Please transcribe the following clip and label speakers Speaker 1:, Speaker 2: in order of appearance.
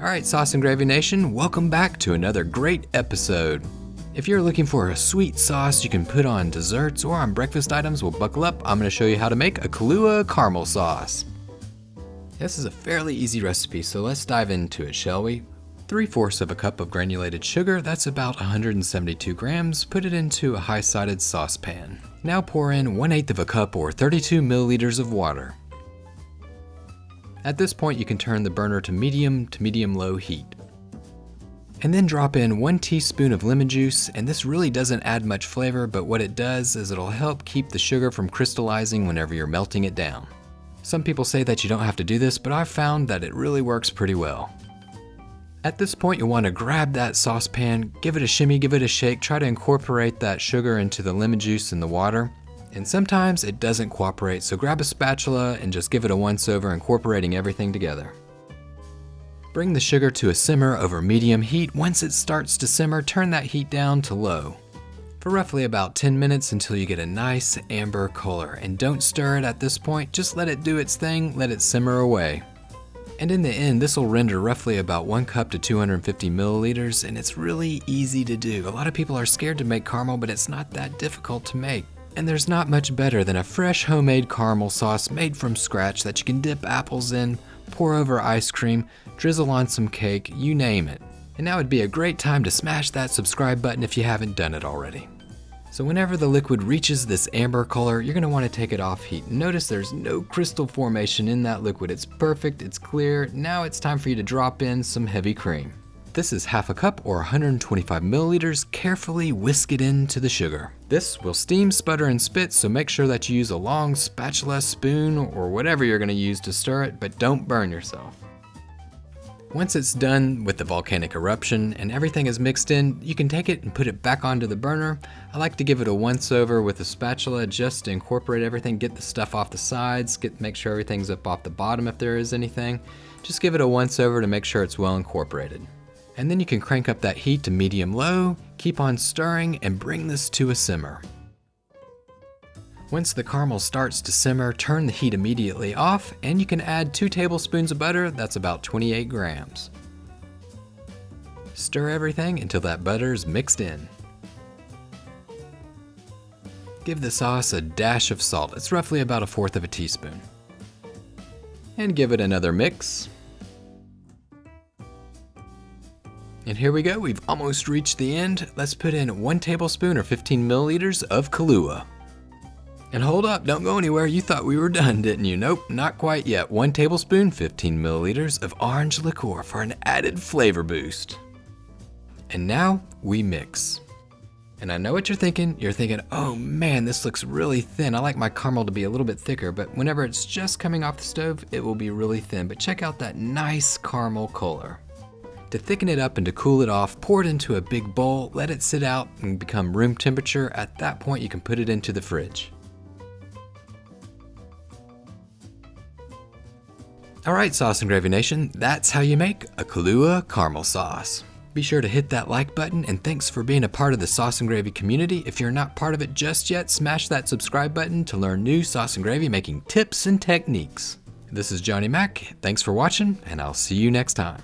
Speaker 1: Alright, Sauce and Gravy Nation, welcome back to another great episode. If you're looking for a sweet sauce you can put on desserts or on breakfast items, well buckle up, I'm going to show you how to make a Kahlua caramel sauce. This is a fairly easy recipe, so let's dive into it, shall we? 3/4 of a cup of granulated sugar, that's about 172 grams, put it into a high-sided saucepan. Now pour in 1/8 of a cup or 32 milliliters of water. At this point you can turn the burner to medium-low heat. And then drop in 1 teaspoon of lemon juice, and this really doesn't add much flavor, but what it does is it'll help keep the sugar from crystallizing whenever you're melting it down. Some people say that you don't have to do this, but I've found that it really works pretty well. At this point you'll want to grab that saucepan, give it a shimmy, give it a shake, try to incorporate that sugar into the lemon juice and the water. And sometimes it doesn't cooperate, so grab a spatula and just give it a once-over, incorporating everything together. Bring the sugar to a simmer over medium heat. Once it starts to simmer, turn that heat down to low for roughly about 10 minutes until you get a nice amber color. And don't stir it at this point, just let it do its thing, let it simmer away. And in the end, this will render roughly about 1 cup to 250 milliliters, and it's really easy to do. A lot of people are scared to make caramel, but it's not that difficult to make. And there's not much better than a fresh homemade caramel sauce made from scratch that you can dip apples in, pour over ice cream, drizzle on some cake, you name it. And now would be a great time to smash that subscribe button if you haven't done it already. So whenever the liquid reaches this amber color, you're going to want to take it off heat. Notice there's no crystal formation in that liquid. It's perfect, it's clear. Now it's time for you to drop in some heavy cream. This is 1/2 cup or 125 milliliters. Carefully whisk it into the sugar. This will steam, sputter, and spit, so make sure that you use a long spatula, spoon, or whatever you're going to use to stir it, but don't burn yourself. Once it's done with the volcanic eruption and everything is mixed in, you can take it and put it back onto the burner. I like to give it a once-over with a spatula just to incorporate everything, get the stuff off the sides, make sure everything's up off the bottom if there is anything. Just give it a once-over to make sure it's well incorporated. And then you can crank up that heat to medium-low, keep on stirring, and bring this to a simmer. Once the caramel starts to simmer, turn the heat immediately off, and you can add 2 tablespoons of butter, that's about 28 grams. Stir everything until that butter is mixed in. Give the sauce a dash of salt, it's roughly about 1/4 of a teaspoon. And give it another mix. And here we go, we've almost reached the end. Let's put in 1 tablespoon or 15 milliliters of Kahlua. And hold up, don't go anywhere, you thought we were done, didn't you? Nope, not quite yet. 1 tablespoon, 15 milliliters of orange liqueur for an added flavor boost. And now we mix. And I know what you're thinking, oh man, this looks really thin. I like my caramel to be a little bit thicker, but whenever it's just coming off the stove, it will be really thin. But check out that nice caramel color. To thicken it up and to cool it off, pour it into a big bowl, let it sit out and become room temperature. At that point, you can put it into the fridge. Alright, Sauce and Gravy Nation, that's how you make a Kahlua caramel sauce. Be sure to hit that like button, and thanks for being a part of the Sauce and Gravy community. If you're not part of it just yet, smash that subscribe button to learn new Sauce and Gravy making tips and techniques. This is Johnny Mac, thanks for watching, and I'll see you next time.